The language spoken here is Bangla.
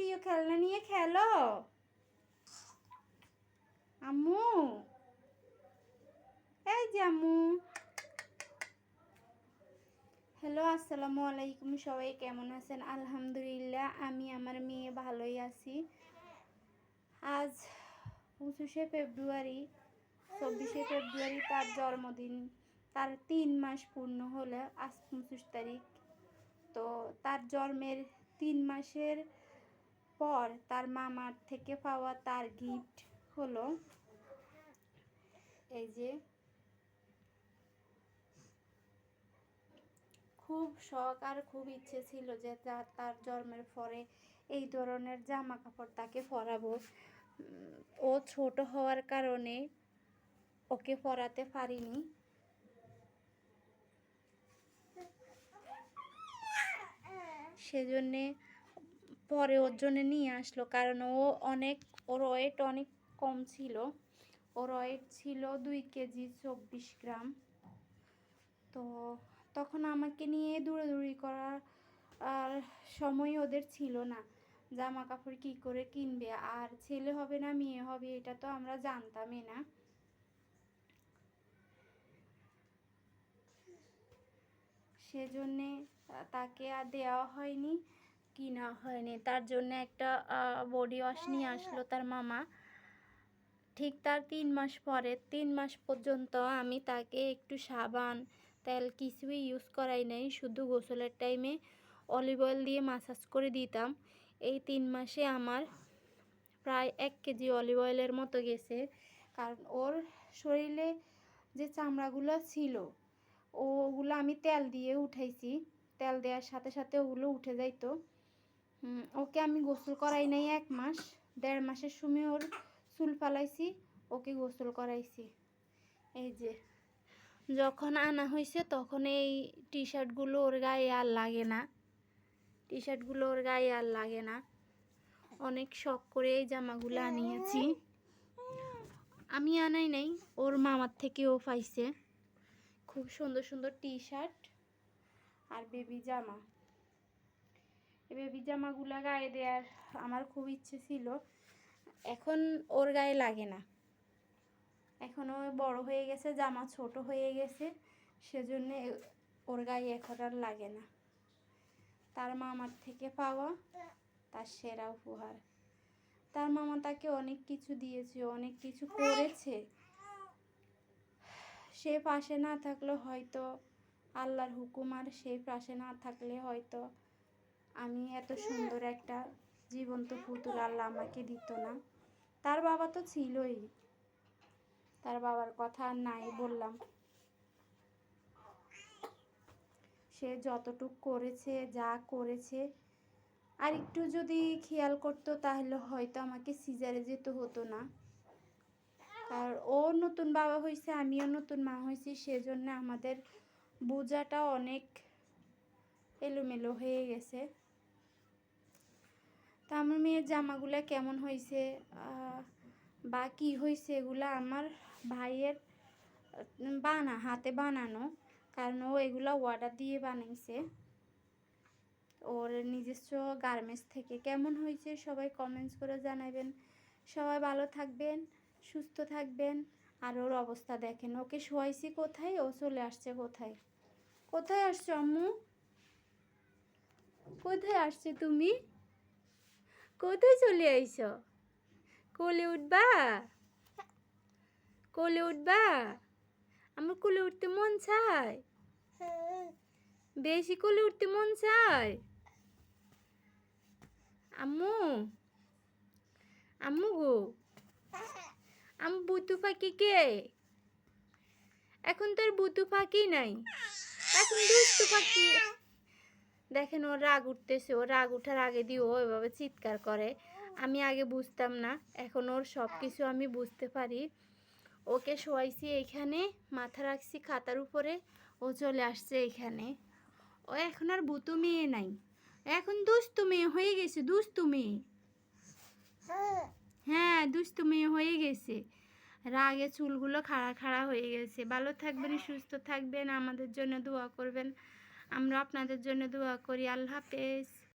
প্রিয় খেলনা নিয়ে খেলো। আম্মু, এই যে আম্মু। হ্যালো, আসসালামু আলাইকুম। সবাই কেমন আছেন? আলহামদুলিল্লাহ, আমি আমার মেয়ে ভালোই আছি। আজ 25শে ফেব্রুয়ারি, 24শে ফেব্রুয়ারি তার জন্মদিন। তার 3 মাস পূর্ণ হলে আজ 25 তারিখ। তো তার জন্মের 3 মাসের পর তার মামার থেকে পাওয়া তার গিফট হলো এই যে। খুব শখ আর খুব ইচ্ছে ছিল যে তার জন্মের পরে এই ধরনের জামা কাপড় তাকে পরাবো। ও ছোট হওয়ার কারণে ওকে পরাতে পারিনি। সেজন্যে পরে ওর জন্য নিয়ে আসলো, কারণ ওর ওয়েট অনেক কম ছিল। ওর ওয়েট ছিল 2 কেজি 24 গ্রাম। তো তখন আমাকে নিয়ে দৌড়াদৌড়ি করার আর সময় ওদের ছিল না। জামা কাপড় কী করে কিনবে, আর ছেলে হবে না মেয়ে হবে এটা তো আমরা জানতামই না। সেজন্যে তাকে আর দেওয়া হয়নি, কিনা হয়নি। তার জন্য একটা বডি ওয়াশ নিয়ে আসলো তার মামা। ঠিক তার 3 মাস পরে, 3 মাস পর্যন্ত আমি তাকে একটু সাবান তেল কিছুই ইউজ করাই নাই, শুধু গোসলের টাইমে অলিভ অয়েল দিয়ে মাসাজ করে দিতাম। এই 3 মাসে আমার প্রায় 1 কেজি অলিভ অয়েলের মতো গেছে, কারণ ওর শরীরে যে চামড়াগুলো ছিল ওগুলো আমি তেল দিয়ে উঠাইছি। তেল দেওয়ার সাথে সাথে ওগুলো উঠে যাইতো। ওকে আমি গোসল করাই নাই 1 মাস। 1.5 মাসের সময় ওর চুল ফালাইছি, ওকে গোসল করাইছি। এই যে যখন আনা হয়েছে তখন এই টি শার্টগুলো ওর গায়ে আর লাগে না। টি শার্টগুলো ওর গায়ে আর লাগে না। অনেক শখ করে এই জামাগুলো আনিয়েছি। আমি আনাই নাই, ওর মামার থেকে ও পাইছে। খুব সুন্দর সুন্দর টি শার্ট আর বেবি জামা। এই বেবি জামাগুলো গায়ে দেওয়ার আমার খুব ইচ্ছে ছিল। এখন ওর গায়ে লাগে না, এখন ও বড় হয়ে গেছে, জামা ছোট হয়ে গেছে, সেজন্য ওর গায়ে এখন আর লাগে না। তার মামার থেকে পাওয়া তার সেরা উপহার। তার মামা তাকে অনেক কিছু দিয়েছে, অনেক কিছু করেছে। সে পাশে না থাকলে হয়তো আল্লাহর হুকুম, আর সেই পাশে না থাকলে হয়তো আমি এত সুন্দর একটা জীবন্ত পুতুল আল্লাহ আমাকে দিত না। তার বাবা তো ছিলই, তার বাবার কথা আর নাই বললাম। সে যতটুকু করেছে, যা করেছে, আর একটু যদি খেয়াল করতো তাহলে হয়তো আমাকে সিজারে যেতে হতো না। কারণ ও নতুন বাবা হয়েছে, আমিও নতুন মা হয়েছি, সেজন্য আমাদের বোঝাটা অনেক এলোমেলো হয়ে গেছে। তা আমার মেয়ের জামাগুলো কেমন হয়েছে বা কী হয়েছে, এগুলো আমার ভাইয়ের হাতে বানানো, কারণ ও এগুলো অর্ডার দিয়ে বানাইছে ওর নিজস্ব গার্মেন্টস থেকে। কেমন হয়েছে সবাই কমেন্টস করে জানাবেন। সবাই ভালো থাকবেন, সুস্থ থাকবেন। আর ওর অবস্থা দেখেন, ওকে শোয়াইছি কোথায়, ও চলে আসছে কোথায়। কোথায় আসছো আম্মু? কোথায় আসছে তুমি? কোথায় চলে আইছ? কোলে উঠবা? কোলে উঠবা? আমার কোলে উঠতে মন চায়, বেশি কোলে উঠতে মন চায়। আম্মু, আম্মু গো, আম্মু বুতু পাখি কে? এখন তোর বুতু পাখি নাই, এখন দুষ্টু পাখি। দেখেন ওর রাগ উঠতেছে, ওর রাগ উঠার আগে দিয়ে ও এভাবে চিৎকার করে। আমি আগে বুঝতাম না, এখন ওর সব কিছু আমি বুঝতে পারি। ওকে শোয়াইছি এইখানে, মাথা রাখছি খাতার উপরে, ও চলে আসছে এইখানে। ও এখন আর বুতু মেয়ে নাই, এখন দুষ্টু মেয়ে হয়ে গেছে, দুষ্টু মেয়ে। হ্যাঁ, দুষ্টু মেয়ে হয়ে গেছে, রাগে চুলগুলো খাড়া খাড়া হয়ে গেছে। ভালো থাকবেন, সুস্থ থাকবেন, আমাদের জন্য দোয়া করবেন। আমরা আপনাদের জন্য দোয়া করি। আল্লাহ হাফেজ।